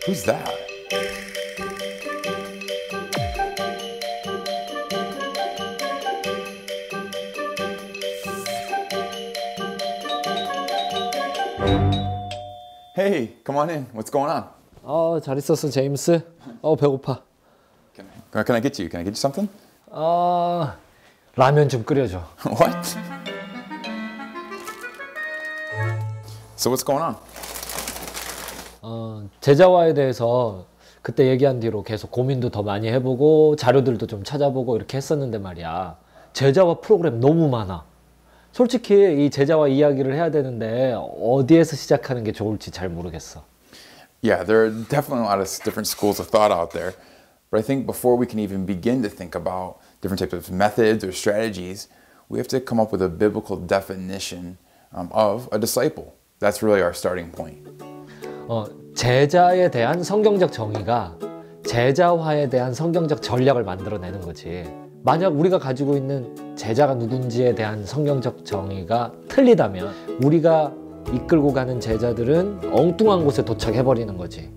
Who's that? Hey, come on in. What's going on? 잘 있었어, 제임스. 배고파. Can I get you? Can I get you something? 라면 좀 끓여줘. What? So what's going on? 제자화에 대해서 그때 얘기한 뒤로 계속 고민도 더 많이 해보고 자료들도 좀 찾아보고 이렇게 했었는데 말이야. 제자화 프로그램 너무 많아. 솔직히 이 제자화 이야기를 해야 되는데 어디에서 시작하는 게 좋을지 잘 모르겠어. Yeah, there are definitely a lot of different schools of thought out there. But I think before we can even begin to think about different types of methods or strategies, we have to come up with a biblical definition of a disciple. That's really our starting point. 제자에 대한 성경적 정의가 제자화에 대한 성경적 전략을 만들어내는 거지. 만약 우리가 가지고 있는 제자가 누군지에 대한 성경적 정의가 틀리다면 우리가 이끌고 가는 제자들은 엉뚱한 곳에 도착해버리는 거지.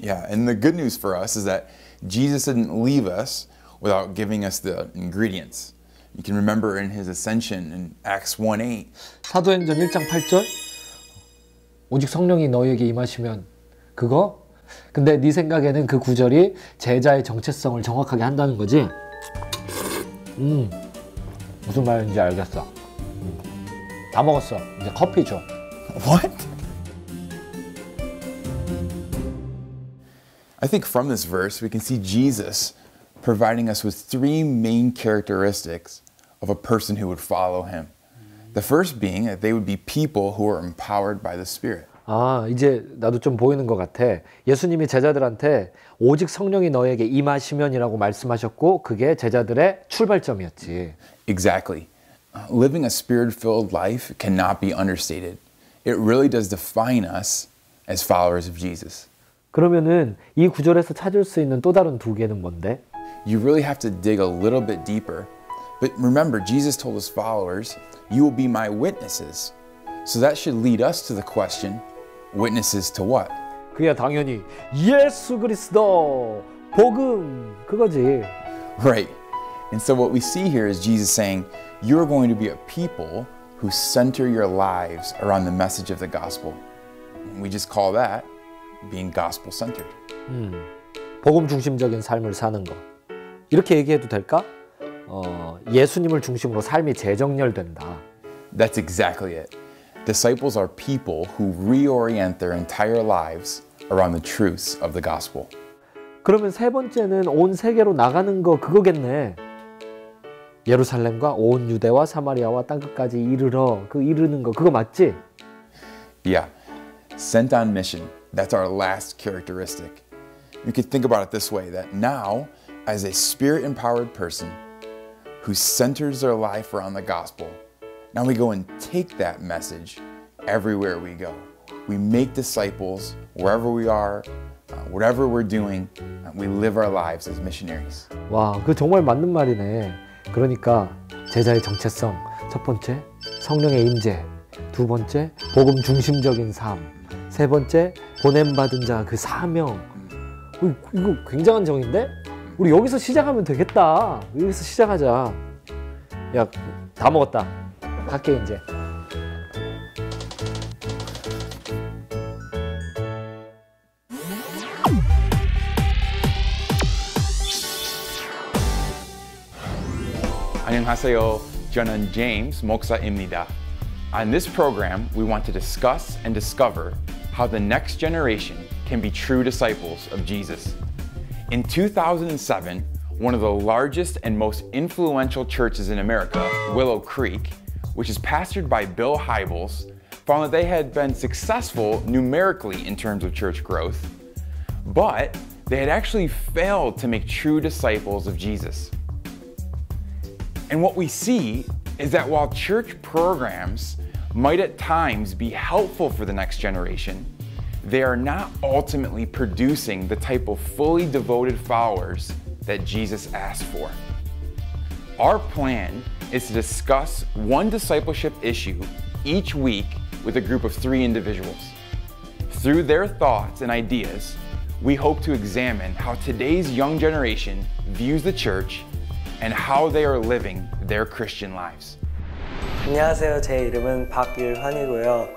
Yeah, and the good news for us is that Jesus didn't leave us without giving us the ingredients. You can remember in his ascension in Acts 1:8. 사도행전 1장 8절? 오직 성령이 너희에게 임하시면 그거? 근데 네 생각에는 그 구절이 제자의 정체성을 정확하게 한다는 거지? 무슨 말인지 알겠어. 다 먹었어. 이제 커피 줘. What? I think from this verse we can see Jesus providing us with three main characteristics of a person who would follow him. The first being that they would be people who are empowered by the Spirit. 이제 나도 좀 보이는 것 같아. 예수님이 제자들한테 오직 성령이 너에게 임하시면이라고 말씀하셨고 그게 제자들의 출발점이었지. Exactly. Living a Spirit-filled life cannot be understated. It really does define us as followers of Jesus. 그러면은 이 구절에서 찾을 수 있는 또 다른 두 개는 뭔데? You really have to dig a little bit deeper. But remember, Jesus told his followers, you will be my witnesses. So that should lead us to the question, witnesses to what? 그야 당연히 예수 그리스도 복음 그거지. Right. And so what we see here is Jesus saying, you're going to be a people who center your lives around the message of the gospel. And we just call that being gospel-centered. 복음 중심적인 삶을 사는 거. 이렇게 얘기해도 될까? 예수님을 중심으로 삶이 재정렬된다. That's exactly it. Disciples are people who reorient their entire lives around the truths of the gospel. 그러면 세 번째는 온 세계로 나가는 거 그거겠네. 예루살렘과 온 유대와 사마리아와 땅끝까지 이르러 그 이르는 거 그거 맞지? Yeah. Sent on mission. That's our last characteristic. You could think about it this way, that now, as a Spirit-empowered person who centers their life around the gospel, now we go and take that message everywhere we go. We make disciples wherever we are, whatever we're doing, we live our lives as missionaries. 와, 그거 정말 맞는 말이네. 그러니까 제자의 정체성, 첫 번째, 성령의 임재, 두 번째, 복음 중심적인 삶, 세 번째, 보냄받은 자 그 사명. 이거 굉장한 정인데? 우리 여기서 시작하면 되겠다. 여기서 시작하자. 야, 다 먹었다. 갈게 이제. 안녕하세요. 저는 James 목사입니다. On this program, we want to discuss and discover how the next generation can be true disciples of Jesus. In 2007, one of the largest and most influential churches in America, Willow Creek, which is pastored by Bill Hybels, found that they had been successful numerically in terms of church growth, but they had actually failed to make true disciples of Jesus. And what we see is that while church programs might at times be helpful for the next generation, they are not ultimately producing the type of fully devoted followers that Jesus asked for. Our plan is to discuss one discipleship issue each week with a group of 3 individuals. Through their thoughts and ideas, we hope to examine how today's young generation views the church and how they are living their Christian lives. 안녕하세요. 제 이름은 박일환이고요.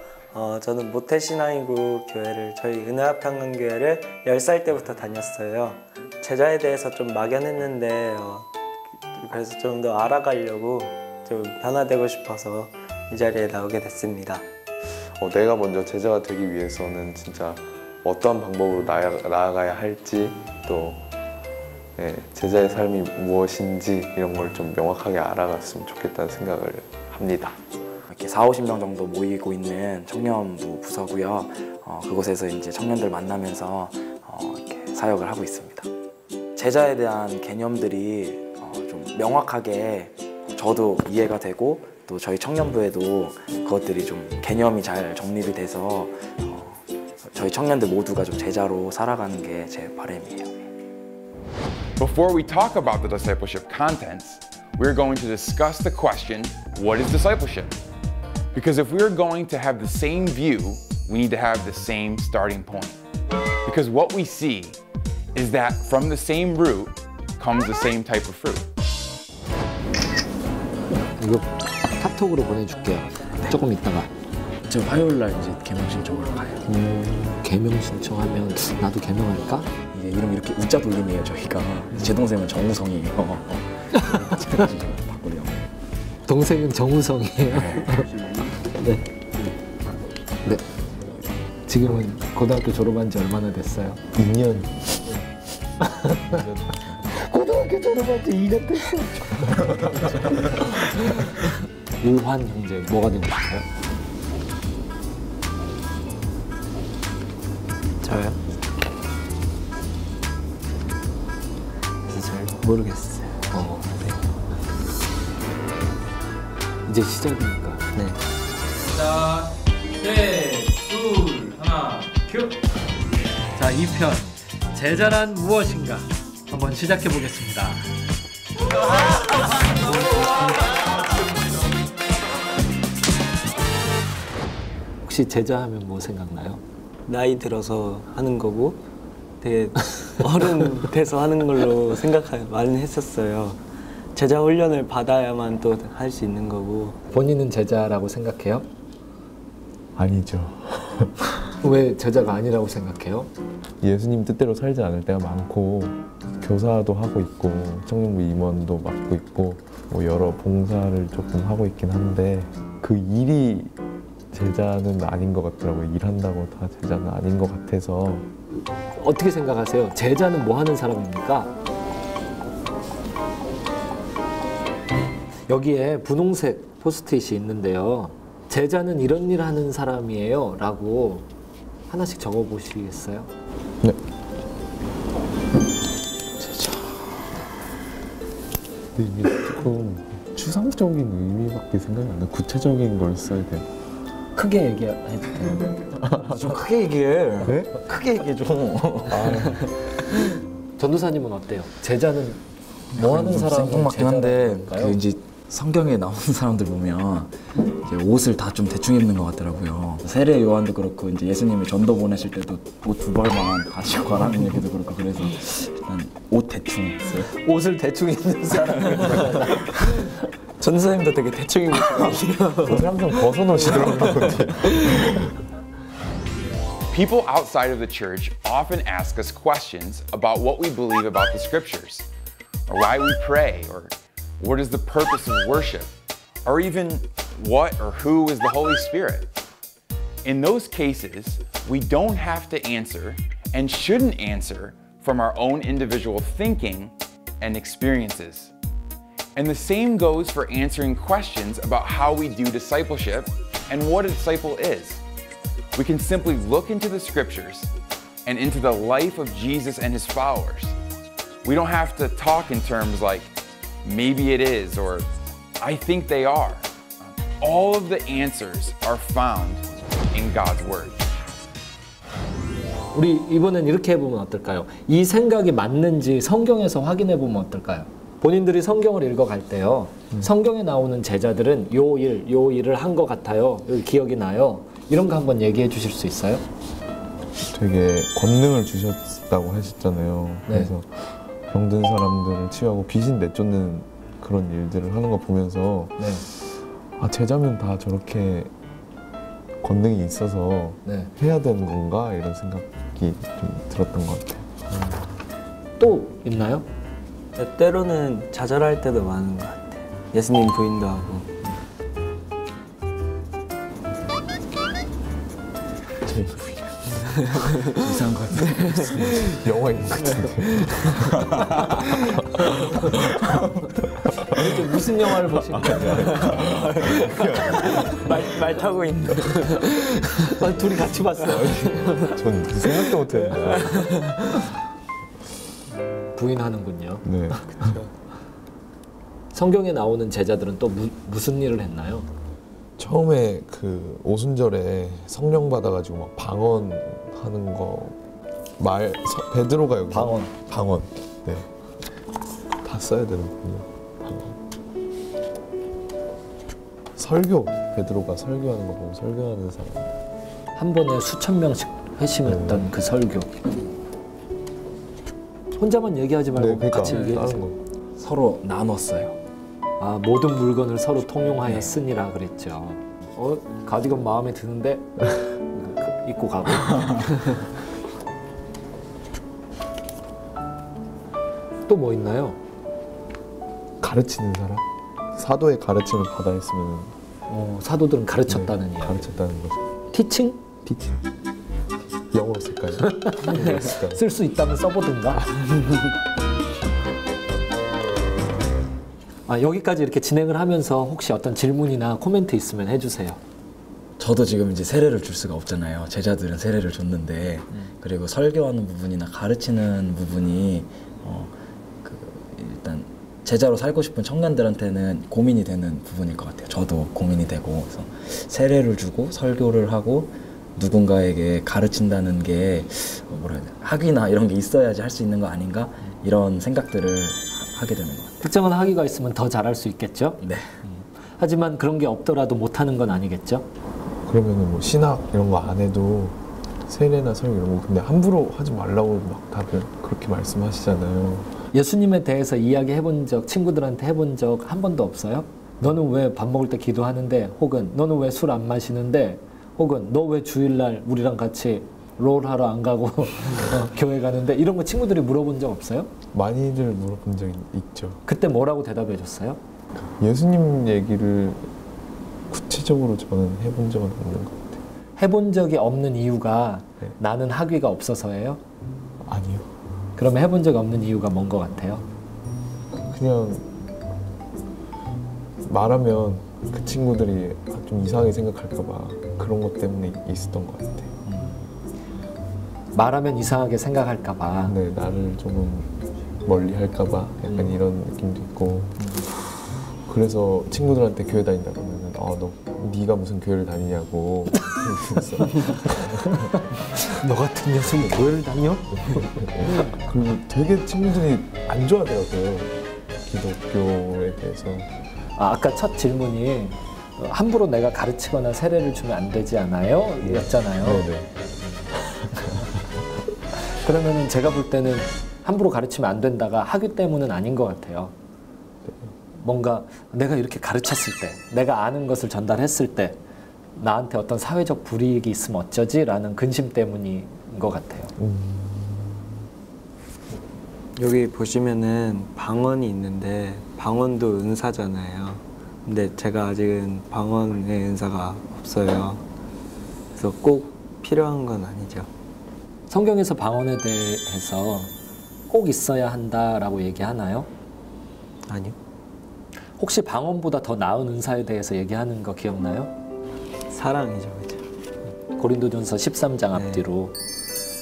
저는 모태신앙이고 교회를 저희 은혜합평강교회를 10살 때부터 다녔어요. 제자에 대해서 좀 막연했는데 그래서 좀 더 알아가려고 좀 변화되고 싶어서 이 자리에 나오게 됐습니다. 내가 먼저 제자가 되기 위해서는 진짜 어떠한 방법으로 나아가야 할지 또 제자의 삶이 무엇인지 이런 걸 좀 명확하게 알아갔으면 좋겠다는 생각을 합니다. 이렇게 40-50명 정도 모이고 있는 청년부 부서고요. 그곳에서 이제 청년들 만나면서 이렇게 사역을 하고 있습니다. 제자에 대한 개념들이 좀 명확하게 저도 이해가 되고 또 저희 청년부에도 그것들이 좀 개념이 잘 정립이 돼서 저희 청년들 모두가 좀 제자로 살아가는 게 제 바람이에요. Before we talk about the discipleship contents, we're going to discuss the question, what is discipleship? Because if we're going to have the same view, we need to have the same starting point. Because what we see is that from the same root comes the same type of fruit. 이거 카톡으로 보내줄게요. 조금 있다가. 저 화요일날 이제 개명 신청을 가요. 개명 신청하면 나도 개명할까? 이게 이름 이렇게 우자 돌림이에요 저희가. 제 동생은 정우성이에요. 바꾸려고. 동생은 정우성이에요. 네. 네. 지금은 고등학교 졸업한 지 얼마나 됐어요? 2년. 고등학교 졸업한 지 2년 됐어. 일환 형제 뭐가 되고 싶어요? 저요? 그래서 잘 모르겠어요. 네. 이제 시작이니까. 네. 자, 둘, 하나, 큐! 자, 2편 제자란 무엇인가 한번 시작해 보겠습니다. 혹시 제자 하면 뭐 생각나요? 나이 들어서 하는 거고 되게 어른 돼서 하는 걸로 많이 했었어요. 제자 훈련을 받아야만 또 할 수 있는 거고. 본인은 제자라고 생각해요? 아니죠. 왜 제자가 아니라고 생각해요? 예수님 뜻대로 살지 않을 때가 많고 교사도 하고 있고 청년부 임원도 맡고 있고 여러 봉사를 조금 하고 있긴 한데 그 일이 제자는 아닌 것 같더라고요. 일한다고 다 제자는 아닌 것 같아서. 어떻게 생각하세요? 제자는 뭐 하는 사람입니까? 여기에 분홍색 포스트잇이 있는데요. 제자는 이런 일 하는 사람이에요 라고 하나씩 적어보시겠어요? 네. 제자. 근데 이게 조금 추상적인 의미밖에 생각이 안 나요. 구체적인 걸 써야 돼요. 크게 얘기해도 되는데. 좀 크게 얘기해. 네? 크게 얘기해 좀. 전도사님은 어때요? 제자는 뭐 하는 사람이 생각맞긴 한데 제자일까요? 그 이제 성경에 나오는 사람들 보면 이제 옷을 다 좀 대충 입는 것 같더라고요. 세례 요한도 그렇고 이제 예수님이 전도 보내실 때도 옷 2벌만 가지고 가라는 얘기도 그렇고 그래서 일단 옷 대충 있어요. 옷을 대충 입는 사람이 전도사님도 되게 대충 입으시거든요. 옷을 항상 벗어놓으시더라고요. People outside of the church often ask us questions about what we believe about the scriptures, or why we pray, or what is the purpose of worship, or even what or who is the Holy Spirit. In those cases, we don't have to answer and shouldn't answer from our own individual thinking and experiences. And the same goes for answering questions about how we do discipleship and what a disciple is. We can simply look into the scriptures and into the life of Jesus and his followers. We don't have to talk in terms like, maybe it is, or I think they are. All of the answers are found in God's Word. 우리 이번엔 이렇게 해보면 어떨까요? 이 생각이 맞는지 성경에서 확인해 보면 어떨까요? 본인들이 성경을 읽어갈 때요. 성경에 나오는 제자들은 요 일을 한 것 같아요. 여기 기억이 나요. 이런 거 한번 얘기해 주실 수 있어요? 되게 권능을 주셨다고 하셨잖아요. 네. 그래서 병든 사람들을 치유하고 귀신 내쫓는 그런 일들을 하는 거 보면서 네. 아, 제자면 다 저렇게 권능이 있어서 네. 해야 되는 건가 이런 생각이 좀 들었던 것 같아요. 또 있나요? 때로는 좌절할 때도 많은 것 같아요. 예수님 부인도 하고. 이상한 것 같아요. 영화인 것 같은데. 이게 무슨 영화를 보신 거예요? 말 타고 있는. 둘이 같이 봤어요. 전 생각도 못했는데. 부인하는군요. 네. 성경에 나오는 제자들은 또 무슨 일을 했나요? 처음에 그 오순절에 성령 받아가지고 막 방언하는 거 베드로가 여기 방언. 네. 다 써야 되는군요. 방언. 설교 베드로가 설교하는 거 보면 설교하는 사람. 한 번에 수천 명씩 회심했던 그 설교. 혼자만 얘기하지 말고 네, 그러니까 같이 얘기해주세요. 다른 거. 서로 나눴어요. 아, 모든 물건을 서로 통용하여 쓰니라 그랬죠. 가디건 마음에 드는데 입고 가고. 또 뭐 있나요? 가르치는 사람? 사도의 가르침을 받아 했으면 사도들은 가르쳤다는 이야기. 가르쳤다는 거죠. 티칭? 티칭. 영어로 쓸까요? 한국어로 쓸까요? 쓸 수 있다면 써보든가. 여기까지 이렇게 진행을 하면서 혹시 어떤 질문이나 코멘트 있으면 해주세요. 저도 지금 이제 세례를 줄 수가 없잖아요. 제자들은 세례를 줬는데 그리고 설교하는 부분이나 가르치는 부분이 일단 제자로 살고 싶은 청년들한테는 고민이 되는 부분일 것 같아요. 저도 고민이 되고 그래서 세례를 주고 설교를 하고 누군가에게 가르친다는 게 뭐라 해야 되나 학위나 이런 게 있어야지 할 수 있는 거 아닌가 이런 생각들을 하게 되는 것 같아요. 특정한 학위가 있으면 더 잘할 수 있겠죠? 네. 하지만 그런 게 없더라도 못하는 건 아니겠죠? 그러면은 뭐 신학 이런 거 안 해도 세례나 설교 이런 거 근데 함부로 하지 말라고 막 다들 그렇게 말씀하시잖아요. 예수님에 대해서 이야기해본 적, 친구들한테 해본 적 한 번도 없어요? 너는 왜 밥 먹을 때 기도하는데, 혹은 너는 왜 술 안 마시는데, 혹은 너 왜 주일날 우리랑 같이 롤하러 안 가고 교회 가는데, 이런 거 친구들이 물어본 적 없어요? 많이들 물어본 적이 있죠. 그때 뭐라고 대답해 줬어요? 예수님 얘기를 구체적으로 저는 해본 적은 없는 것 같아요. 해본 적이 없는 이유가 네. 나는 학위가 없어서예요? 아니요. 그러면 해본 적이 없는 이유가 뭔 것 같아요? 그냥 말하면 그 친구들이 좀 이상하게 생각할까 봐 그런 것 때문에 있었던 것 같아요. 말하면 이상하게 생각할까 봐. 네, 나를 조금 멀리 할까 봐 약간 이런 느낌도 있고 그래서 친구들한테 교회 다닌다 그러면은 네가 무슨 교회를 다니냐고 그래서 너 같은 녀석이 교회를 다녀? 그리고 되게 친구들이 안 좋아하더라고요. 기독교에 대해서. 아까 첫 질문이 함부로 내가 가르치거나 세례를 주면 안 되지 않아요? 였잖아요. 네네. 그러면 제가 볼 때는 함부로 가르치면 안 된다가 학위 때문은 아닌 것 같아요. 뭔가 내가 이렇게 가르쳤을 때, 내가 아는 것을 전달했을 때 나한테 어떤 사회적 불이익이 있으면 어쩌지? 라는 근심 때문인 것 같아요. 여기 보시면은 방언이 있는데 방언도 은사잖아요. 근데 제가 아직은 방언의 은사가 없어요. 그래서 꼭 필요한 건 아니죠. 성경에서 방언에 대해서 꼭 있어야 한다라고 얘기하나요? 아니요. 혹시 방언보다 더 나은 은사에 대해서 얘기하는 거 기억나요? 사랑이죠, 그죠? 고린도전서 13장 앞뒤로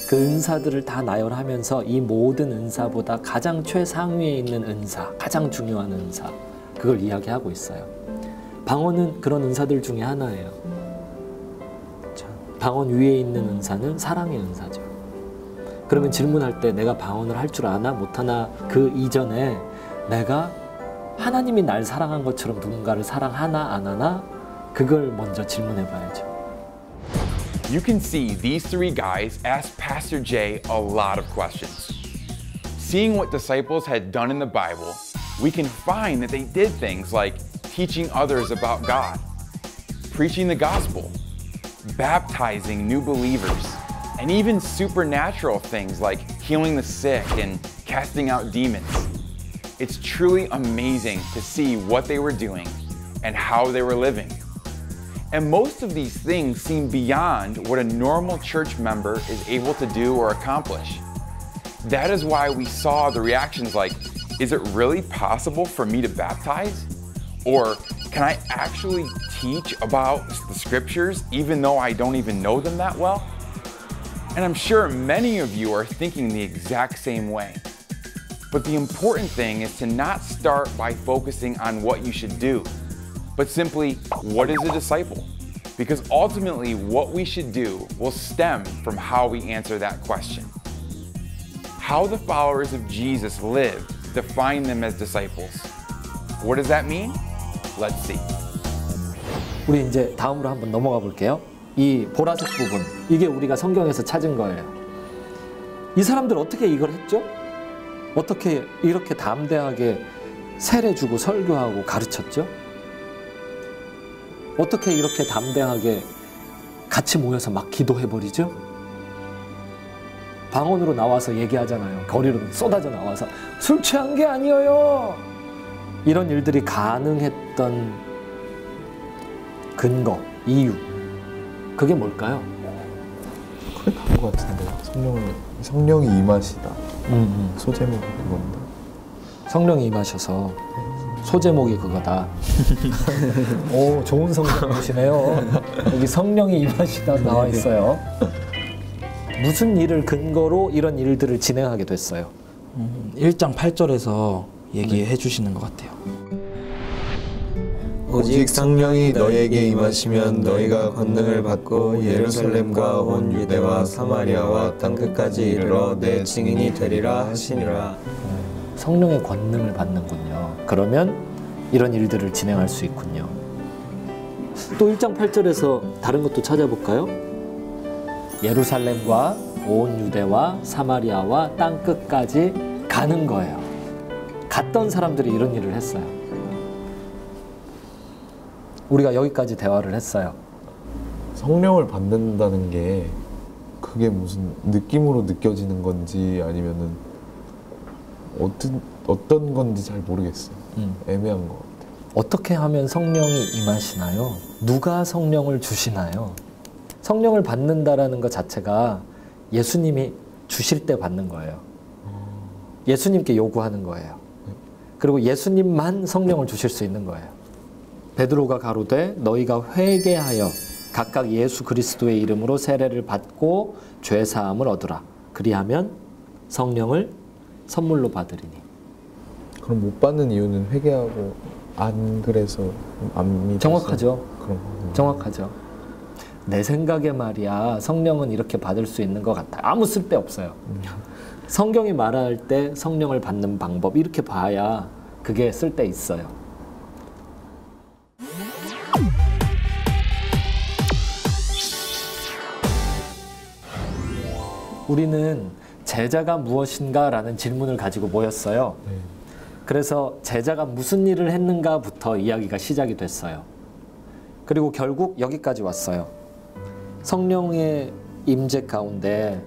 그 은사들을 다 나열하면서 이 모든 은사보다 가장 최상위에 있는 은사, 가장 중요한 은사, 그걸 이야기하고 있어요. 방언은 그런 은사들 중에 하나예요. 방언 위에 있는 은사는 사랑의 은사죠. 그러면 질문할 때 내가 방언을 할 줄 아나 못하나 그 이전에 내가 하나님이 날 사랑한 것처럼 누군가를 사랑하나 안 하나 그걸 먼저 질문해 봐야죠. You can see these three guys asked Pastor Jay a lot of questions. Seeing what disciples had done in the Bible, we can find that they did things like teaching others about God, preaching the gospel, baptizing new believers, and even supernatural things like healing the sick and casting out demons. It's truly amazing to see what they were doing and how they were living. And most of these things seem beyond what a normal church member is able to do or accomplish. That is why we saw the reactions like, is it really possible for me to baptize? Or can I actually teach about the scriptures even though I don't even know them that well? And I'm sure many of you are thinking the exact same way. But the important thing is to not start by focusing on what you should do, but simply, what is a disciple? Because ultimately, what we should do will stem from how we answer that question. How the followers of Jesus lived define them as disciples. What does that mean? Let's see. 우리 이제 다음으로 한번 넘어가 볼게요. 이 보라색 부분, 이게 우리가 성경에서 찾은 거예요. 이 사람들 어떻게 이걸 했죠? 어떻게 이렇게 담대하게 세례 주고 설교하고 가르쳤죠? 어떻게 이렇게 담대하게 같이 모여서 막 기도해버리죠? 방언으로 나와서 얘기하잖아요. 거리로 쏟아져 나와서 술 취한 게 아니에요. 이런 일들이 가능했던 근거, 이유, 그게 뭘까요? 그게 다른 것 같은데. 성령이 임하시다. 소제목이 그건데. 성령이 임하셔서 소제목이 그거다. 오, 좋은 성경 보시네요. 여기 성령이 임하시다 나와 있어요. 무슨 일을 근거로 이런 일들을 진행하게 됐어요? 1장 8절에서 얘기해 주시는 것 같아요. 오직 성령이 너희에게 임하시면 너희가 권능을 받고 예루살렘과 온 유대와 사마리아와 땅끝까지 이르러 내 증인이 되리라 하시니라. 성령의 권능을 받는군요. 그러면 이런 일들을 진행할 수 있군요. 또 1장 8절에서 다른 것도 찾아볼까요? 예루살렘과 온 유대와 사마리아와 땅끝까지 가는 거예요. 갔던 사람들이 이런 일을 했어요. 우리가 여기까지 대화를 했어요. 성령을 받는다는 게 그게 무슨 느낌으로 느껴지는 건지 아니면은 어떤 건지 잘 모르겠어요. 애매한 것 같아요. 어떻게 하면 성령이 임하시나요? 누가 성령을 주시나요? 성령을 받는다라는 것 자체가 예수님이 주실 때 받는 거예요. 예수님께 요구하는 거예요. 그리고 예수님만 성령을 주실 수 있는 거예요. 베드로가 가로되 너희가 회개하여 각각 예수 그리스도의 이름으로 세례를 받고 죄 사함을 얻으라. 그리하면 성령을 선물로 받으리니. 그럼 못 받는 이유는 회개하고 안 그래서 안 믿어서? 정확하죠. 그럼 정확하죠. 내 생각에 말이야 성령은 이렇게 받을 수 있는 것 같아. 아무 쓸데 없어요. 성경이 말할 때 성령을 받는 방법 이렇게 봐야 그게 쓸데 있어요. 우리는 제자가 무엇인가 라는 질문을 가지고 모였어요. 그래서 제자가 무슨 일을 했는가부터 이야기가 시작이 됐어요. 그리고 결국 여기까지 왔어요. 성령의 임재 가운데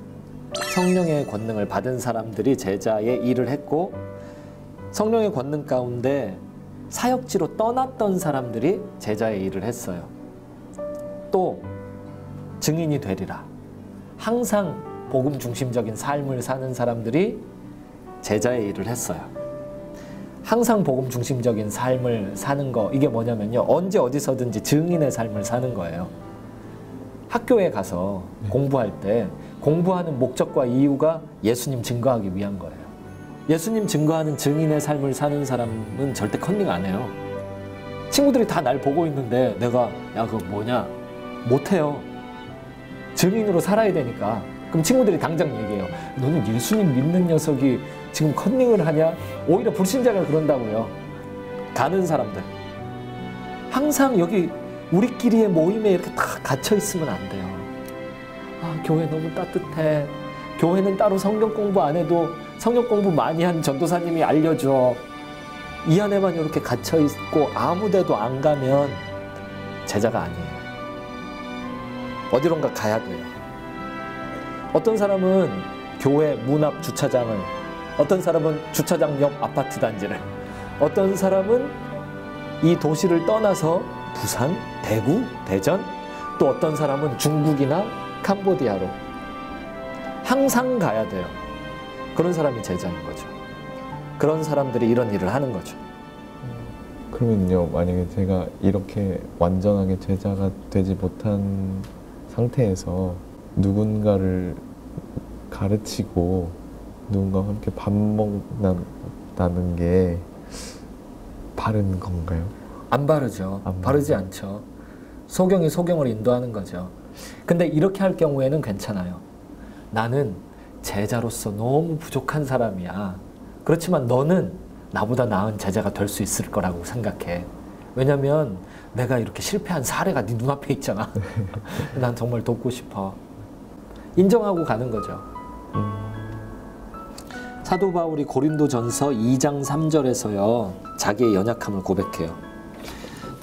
성령의 권능을 받은 사람들이 제자의 일을 했고, 성령의 권능 가운데 사역지로 떠났던 사람들이 제자의 일을 했어요. 또 증인이 되리라. 항상 복음 중심적인 삶을 사는 사람들이 제자의 일을 했어요. 항상 복음 중심적인 삶을 사는 거, 이게 뭐냐면요, 언제 어디서든지 증인의 삶을 사는 거예요. 학교에 가서 공부할 때 공부하는 목적과 이유가 예수님 증거하기 위한 거예요. 예수님 증거하는 증인의 삶을 사는 사람은 절대 컨닝 안 해요. 친구들이 다 날 보고 있는데 내가 야 그거 뭐냐? 못해요. 증인으로 살아야 되니까. 그럼 친구들이 당장 얘기해요. 너는 예수님 믿는 녀석이 지금 컨닝을 하냐? 오히려 불신자가 그런다고요. 가는 사람들. 항상 여기 우리끼리의 모임에 이렇게 다 갇혀 있으면 안 돼요. 아, 교회 너무 따뜻해. 교회는 따로 성경 공부 안 해도 성경 공부 많이 한 전도사님이 알려줘. 이 안에만 이렇게 갇혀 있고 아무 데도 안 가면 제자가 아니에요. 어디론가 가야 돼요. 어떤 사람은 교회 문 앞 주차장을, 어떤 사람은 주차장 옆 아파트 단지를, 어떤 사람은 이 도시를 떠나서 부산, 대구, 대전, 또 어떤 사람은 중국이나 캄보디아로 항상 가야 돼요. 그런 사람이 제자인 거죠. 그런 사람들이 이런 일을 하는 거죠. 그러면요, 만약에 제가 이렇게 완전하게 제자가 되지 못한 상태에서 누군가를 가르치고 누군가와 함께 밥 먹는다는 게 바른 건가요? 안 바르죠. 바르지 않죠. 소경이 소경을 인도하는 거죠. 근데 이렇게 할 경우에는 괜찮아요. 나는 제자로서 너무 부족한 사람이야. 그렇지만 너는 나보다 나은 제자가 될 수 있을 거라고 생각해. 왜냐면 내가 이렇게 실패한 사례가 네 눈앞에 있잖아. 난 정말 돕고 싶어. 인정하고 가는 거죠. 사도 바울이 고린도전서 2장 3절에서요, 자기의 연약함을 고백해요.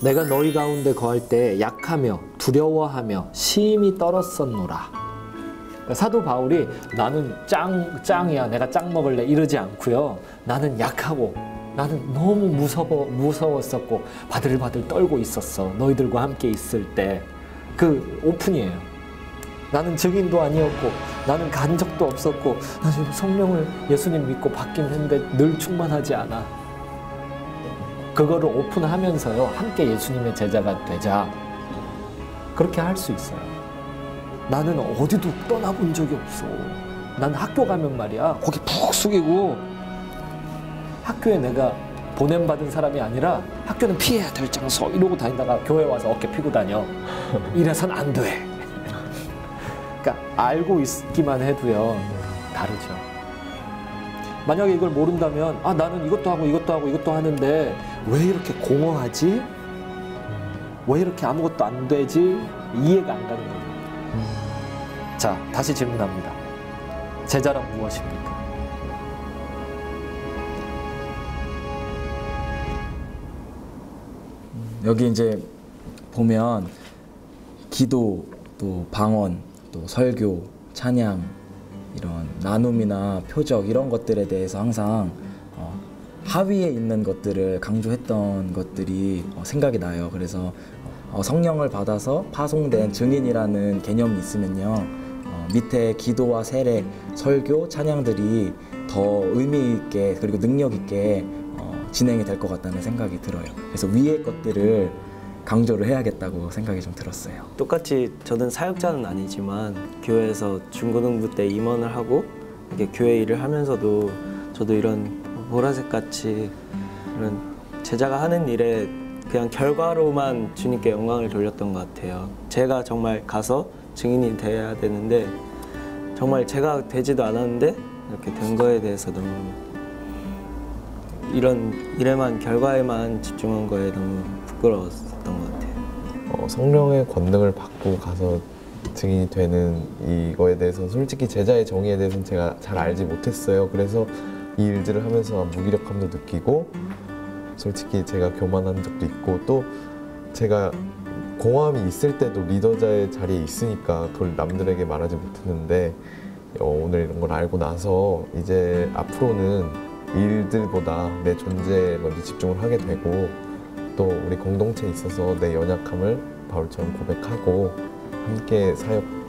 내가 너희 가운데 거할 때 약하며 두려워하며 심히 떨었었노라. 그러니까 사도 바울이 나는 짱이야, 내가 짱 먹을래 이러지 않고요. 나는 약하고 나는 너무 무서웠었고 바들바들 떨고 있었어. 너희들과 함께 있을 때. 그 오픈이에요. 나는 증인도 아니었고 나는 간 적도 없었고 나는 성령을 예수님 믿고 받긴 했는데 늘 충만하지 않아. 그거를 오픈하면서요, 함께 예수님의 제자가 되자. 그렇게 할 수 있어요. 나는 어디도 떠나본 적이 없어. 난 학교 가면 말이야, 거기 푹 숙이고, 학교에 내가 보냄받은 사람이 아니라 학교는 피해야 될 장소 이러고 다니다가 교회 와서 어깨 피고 다녀. 이래선 안 돼. 그러니까 알고 있기만 해도요, 다르죠. 만약에 이걸 모른다면, 아, 나는 이것도 하고 이것도 하고 이것도 하는데 왜 이렇게 공허하지? 왜 이렇게 아무것도 안 되지? 이해가 안 가는 거예요. 자, 다시 질문합니다. 제자란 무엇입니까? 여기 이제 보면 기도, 또 방언, 또 설교, 찬양, 이런 나눔이나 표적 이런 것들에 대해서 항상 하위에 있는 것들을 강조했던 것들이 생각이 나요. 그래서 성령을 받아서 파송된 증인이라는 개념이 있으면요, 밑에 기도와 세례, 설교, 찬양들이 더 의미 있게 그리고 능력 있게 진행이 될 것 같다는 생각이 들어요. 그래서 위의 것들을 강조를 해야겠다고 생각이 좀 들었어요. 똑같이 저는 사역자는 아니지만 교회에서 중고등부 때 임원을 하고 이렇게 교회 일을 하면서도 저도 이런 보라색 같이 이런 제자가 하는 일에 그냥 결과로만 주님께 영광을 돌렸던 것 같아요. 제가 정말 가서 증인이 돼야 되는데 정말 제가 되지도 않았는데 이렇게 된 거에 대해서 너무 이런 일에만 결과에만 집중한 거에 너무 부끄러웠던 것 같아요. 성령의 권능을 받고 가서 증인이 되는 이거에 대해서 솔직히 제자의 정의에 대해서는 제가 잘 알지 못했어요. 그래서 이 일들을 하면서 무기력함도 느끼고 솔직히 제가 교만한 적도 있고 또 제가 공허함이 있을 때도 리더자의 자리에 있으니까 그걸 남들에게 말하지 못했는데 오늘 이런 걸 알고 나서 이제 앞으로는 일들보다 내 존재에 먼저 집중을 하게 되고 또 우리 공동체에 있어서 내 연약함을 바울처럼 고백하고 함께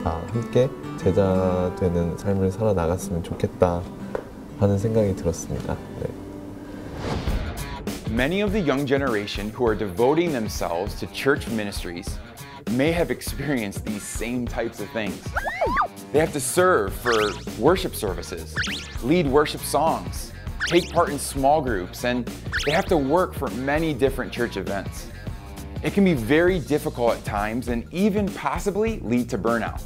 함께 제자 되는 삶을 살아나갔으면 좋겠다 하는 생각이 들었습니다. 네. Many of the young generation who are devoting themselves to church ministries may have experienced these same types of things. They have to serve for worship services, lead worship songs, take part in small groups, and they have to work for many different church events. It can be very difficult at times and even possibly lead to burnout.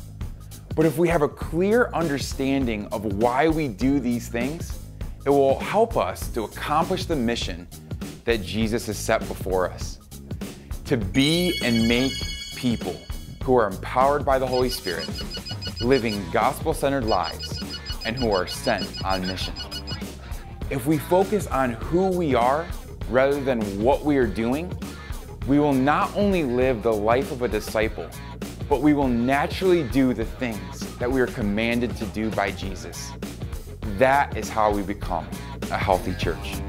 But if we have a clear understanding of why we do these things, it will help us to accomplish the mission that Jesus has set before us. To be and make people who are empowered by the Holy Spirit living gospel-centered lives, and who are sent on mission. If we focus on who we are rather than what we are doing, we will not only live the life of a disciple, but we will naturally do the things that we are commanded to do by Jesus. That is how we become a healthy church.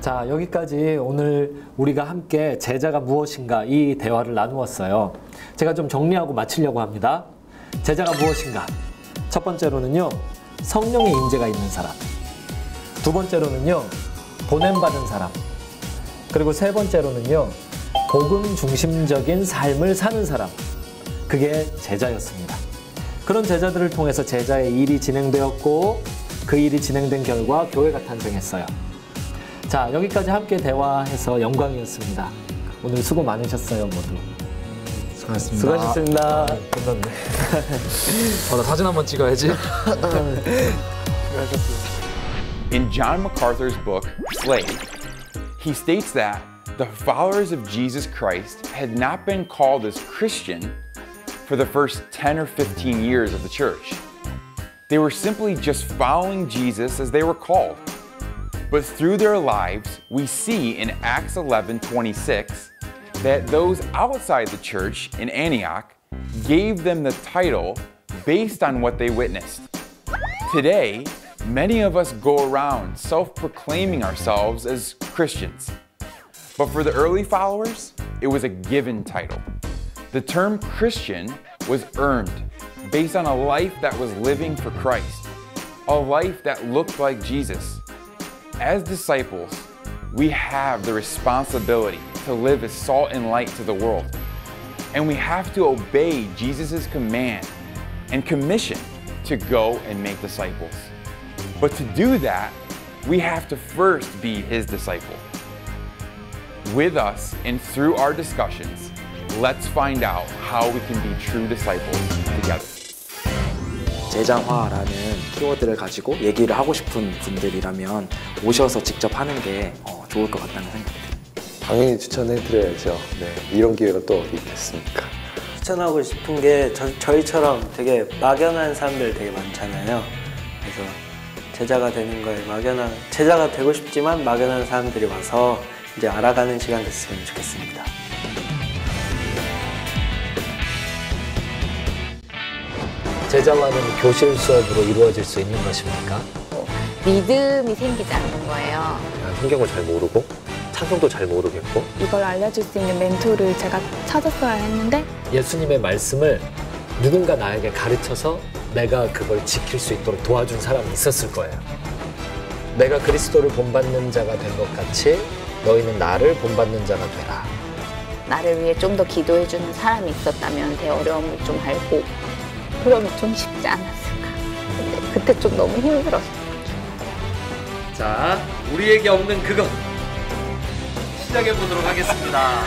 자, 여기까지 오늘 우리가 함께 제자가 무엇인가 이 대화를 나누었어요. 제가 좀 정리하고 마치려고 합니다. 제자가 무엇인가? 첫 번째로는요, 성령의 임재가 있는 사람. 두 번째로는요, 보냄받은 사람. 그리고 세 번째로는요, 복음 중심적인 삶을 사는 사람. 그게 제자였습니다. 그런 제자들을 통해서 제자의 일이 진행되었고, 그 일이 진행된 결과 교회가 탄생했어요. 자, 여기까지 함께 대화해서 영광이었습니다. 오늘 수고 많으셨어요, 모두. 수고하셨습니다. 수고하셨습니다. 끝났네. 나 사진 한번 찍어야지. In John MacArthur's book, Slave, he states that the followers of Jesus Christ had not been called as Christian for the first 10 or 15 years of the church. They were simply just following Jesus as they were called. But through their lives, we see in Acts 11:26 that those outside the church in Antioch gave them the title based on what they witnessed. Today, many of us go around self-proclaiming ourselves as Christians. But for the early followers, it was a given title. The term Christian was earned based on a life that was living for Christ, a life that looked like Jesus. As disciples, we have the responsibility to live as salt and light to the world. And we have to obey Jesus' command and commission to go and make disciples. But to do that, we have to first be His disciple. With us and through our discussions, let's find out how we can be true disciples together. 제자화라는 키워드를 가지고 얘기를 하고 싶은 분들이라면 오셔서 직접 하는 게 좋을 것 같다는 생각이 듭니다. 당연히 추천해드려야죠. 네, 이런 기회가 또 어디 있겠습니까? 추천하고 싶은 게 저희처럼 되게 막연한 사람들 되게 많잖아요. 그래서 제자가 되는 거에 제자가 되고 싶지만 막연한 사람들이 와서 이제 알아가는 시간 됐으면 좋겠습니다. 제자화는 교실 수업으로 이루어질 수 있는 것입니까? 믿음이 생기지 않는 거예요. 성경을 잘 모르고 찬송도 잘 모르겠고 이걸 알려줄 수 있는 멘토를 제가 찾았어야 했는데 예수님의 말씀을 누군가 나에게 가르쳐서 내가 그걸 지킬 수 있도록 도와준 사람이 있었을 거예요. 내가 그리스도를 본받는 자가 된 것 같이 너희는 나를 본받는 자가 되라. 나를 위해 좀 더 기도해주는 사람이 있었다면 내 어려움을 좀 알고 그러면 좀 쉽지 않았을까. 근데 그때 좀 너무 힘들었어요. 자, 우리에게 없는 그것 시작해 보도록 하겠습니다.